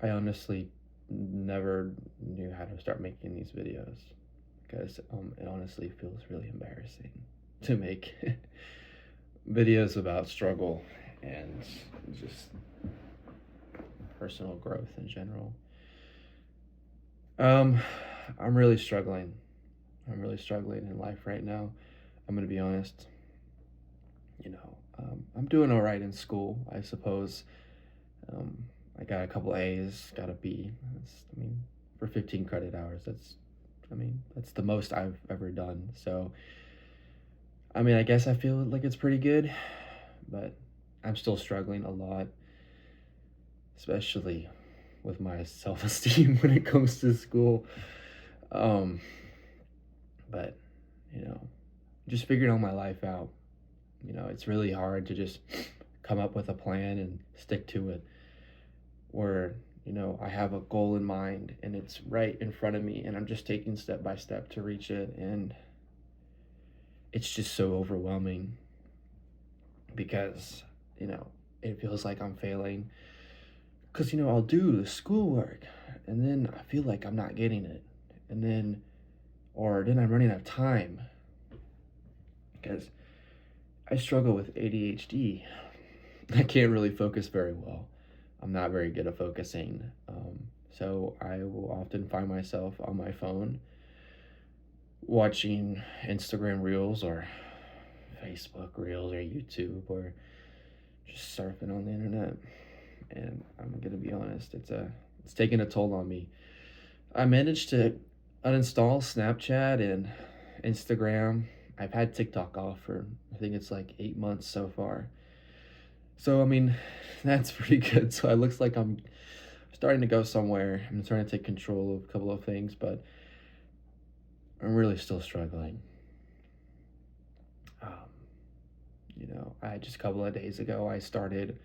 I honestly never knew how to start making these videos because it honestly feels really embarrassing to make videos about struggle and just personal growth in general. Um, I'm really struggling. I'm really struggling in life right now. I'm gonna be honest. I'm doing all right in school, I suppose. Um, I got a couple A's, got a B. For 15 credit hours, that's the most I've ever done. So, I guess I feel like it's pretty good, but I'm still struggling a lot, especially with my self esteem when it comes to school. Um, but, you know, just figuring all my life out. It's really hard to just come up with a plan and stick to it. Where, I have a goal in mind and it's right in front of me and I'm just taking step by step to reach it. And it's just so overwhelming because, you know, it feels like I'm failing. Because, I'll do the schoolwork and then I feel like I'm not getting it. And then I'm running out of time because I struggle with ADHD. I can't really focus very well. I'm not very good at focusing. So I will often find myself on my phone watching Instagram Reels or Facebook Reels or YouTube or just surfing on the internet. And I'm gonna be honest, it's taking a toll on me. I managed to uninstall Snapchat and Instagram. I've had TikTok off for I think it's like 8 months so far. So that's pretty good. So it looks like I'm starting to go somewhere. I'm starting to take control of a couple of things, but I'm really still struggling. Um, I just a couple of days ago I started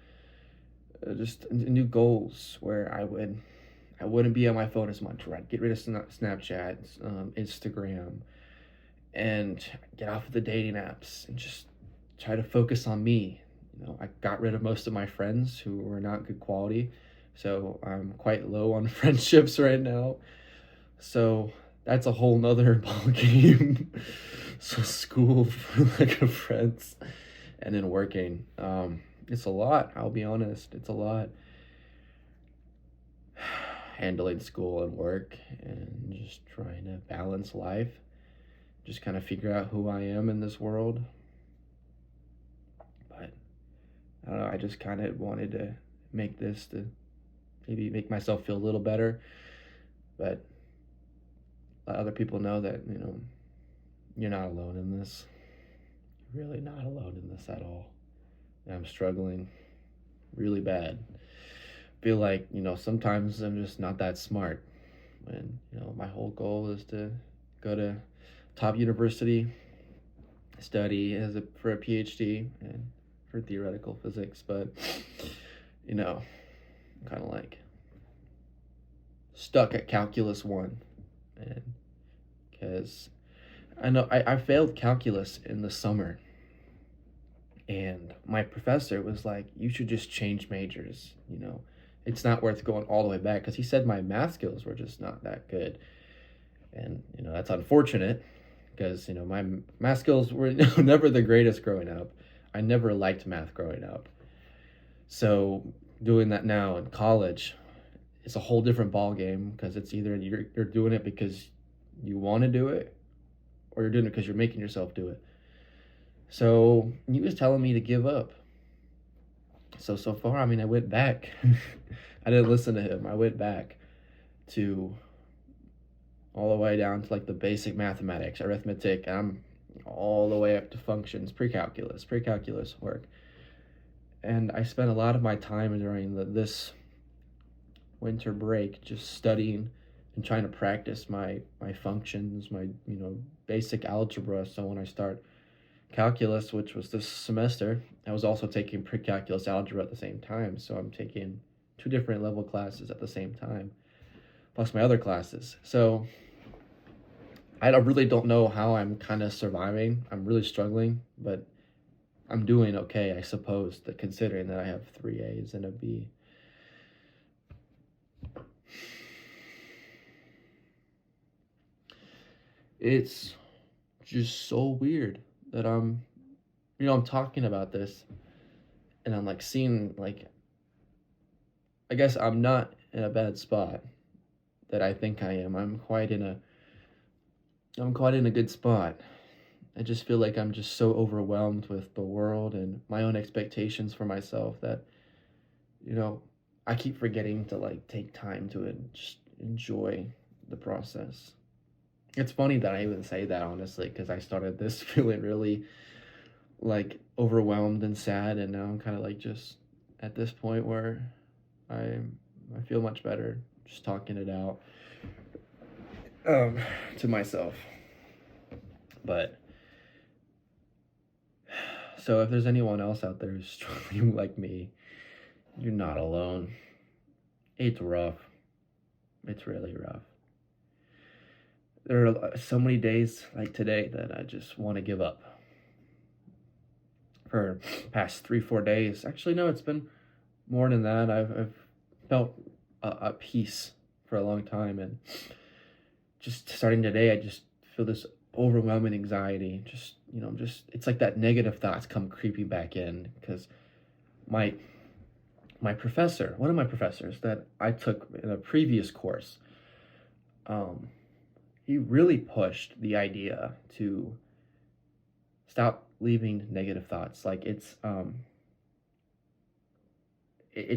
just new goals where I wouldn't be on my phone as much. Where I'd get rid of Snapchat, Instagram, and get off of the dating apps and just try to focus on me. I got rid of most of my friends who were not good quality, so I'm quite low on friendships right now. So that's a whole nother ball game. So school, lack of friends, and then working. It's a lot. I'll be honest. It's a lot. Handling school and work and just trying to balance life. Just kind of figure out who I am in this world. But I don't know. I just kind of wanted to make this to maybe make myself feel a little better. But let other people know that, you're not alone in this. You're really not alone in this at all. And I'm struggling really bad. Feel like, sometimes I'm just not that smart. When, my whole goal is to go to top university, study for a PhD and for theoretical physics, but kind of like stuck at calculus 1. And because I know I failed calculus in the summer, and my professor was like, you should just change majors. It's not worth going all the way back, because he said my math skills were just not that good. And that's unfortunate because my math skills were never the greatest growing up. I never liked math growing up. So doing that now in college, it's a whole different ball game, because it's either you're doing it because you want to do it, or you're doing it because you're making yourself do it. So he was telling me to give up. So far, I went back. I didn't listen to him. I went back to all the way down to like the basic mathematics, arithmetic. I'm all the way up to functions, pre-calculus work. And I spent a lot of my time during this winter break just studying and trying to practice my functions, my basic algebra. So when I start calculus, which was this semester, I was also taking pre-calculus algebra at the same time. So I'm taking two different level classes at the same time, plus my other classes. So I really don't know how I'm kind of surviving. I'm really struggling, but I'm doing okay, I suppose, considering that I have 3 A's and a B. It's just so weird that I'm talking about this and I'm like seeing like I guess I'm not in a bad spot that I think I am. I'm quite in a good spot. I just feel like I'm just so overwhelmed with the world and my own expectations for myself that, you know, I keep forgetting to like take time to just enjoy the process. It's funny that I even say that honestly because I started this feeling really like overwhelmed and sad, and now I'm kind of like just at this point where I I feel much better just talking it out um to myself. But so if there's anyone else out there who's struggling like me, you're not alone. It's rough. It's really rough. There are so many days like today that I just want to give up. For past 3 4 days, actually no, it's been more than that. I've felt a peace for a long time, and just starting today, I just feel this overwhelming anxiety. Just just it's like that negative thoughts come creeping back in because my one of my professors that I took in a previous course, um, he really pushed the idea to stop leaving negative thoughts. Like it's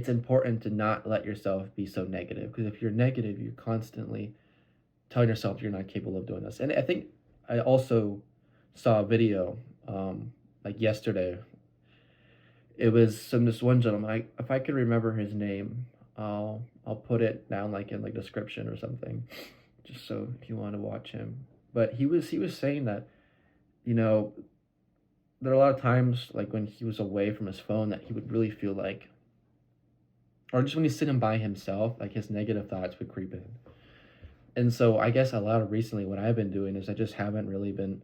important to not let yourself be so negative because if you're negative, you're constantly telling yourself you're not capable of doing this. And I think I also saw a video like yesterday. It was some this one gentleman. If I can remember his name, I'll put it down like in like description or something, just so if you want to watch him. But he was saying that you know there are a lot of times like when he was away from his phone that he would really feel like, or just when he's sitting by himself, like his negative thoughts would creep in. And so I guess a lot of recently what I've been doing is I just haven't really been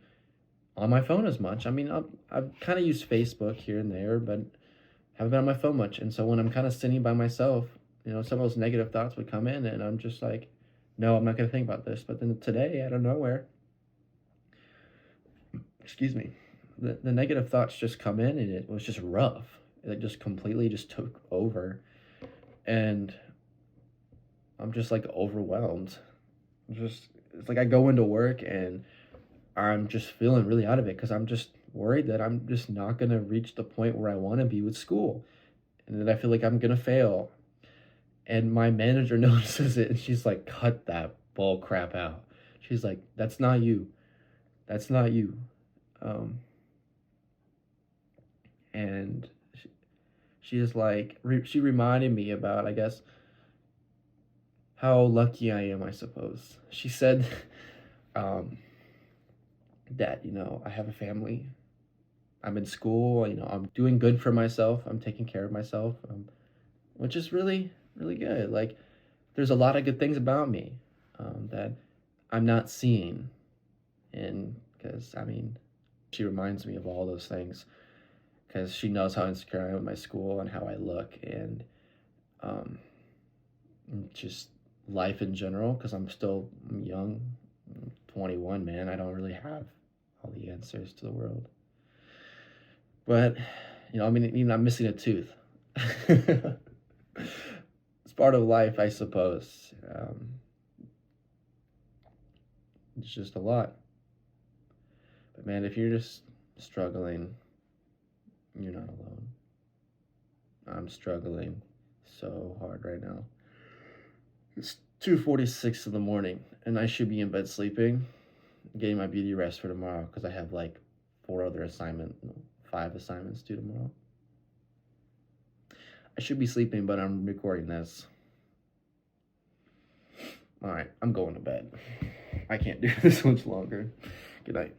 on my phone as much. I mean, I've kind of used Facebook here and there, but haven't been on my phone much. And so when I'm kind of sitting by myself, some of those negative thoughts would come in, and I'm just like, no, I'm not going to think about this. But then today, out of nowhere, excuse me, the negative thoughts just come in, and it was just rough. It just completely just took over. And I'm just like overwhelmed. Just, it's like I go into work and I'm just feeling really out of it because I'm just worried that I'm just not going to reach the point where I want to be with school, and that I feel like I'm going to fail. And my manager notices it and she's like, cut that bull crap out. She's like, that's not you. That's not you. Um, and she is like, she reminded me about, I guess, how lucky I am, I suppose. She said um, that, I have a family. I'm in school, I'm doing good for myself. I'm taking care of myself, which is really, really good. Like, there's a lot of good things about me that I'm not seeing. And because, I mean, she reminds me of all those things because she knows how insecure I am with my school and how I look, and um, just life in general because I'm young. I'm 21, man. I don't really have all the answers to the world. But, I mean, I'm missing a tooth. It's part of life, I suppose. It's just a lot. But man, if you're just struggling, you're not alone. I'm struggling so hard right now. It's 2:46 in the morning, and I should be in bed sleeping, getting my beauty rest for tomorrow because I have like 5 assignments due tomorrow. I should be sleeping, but I'm recording this. All right, I'm going to bed. I can't do this much longer. Good night.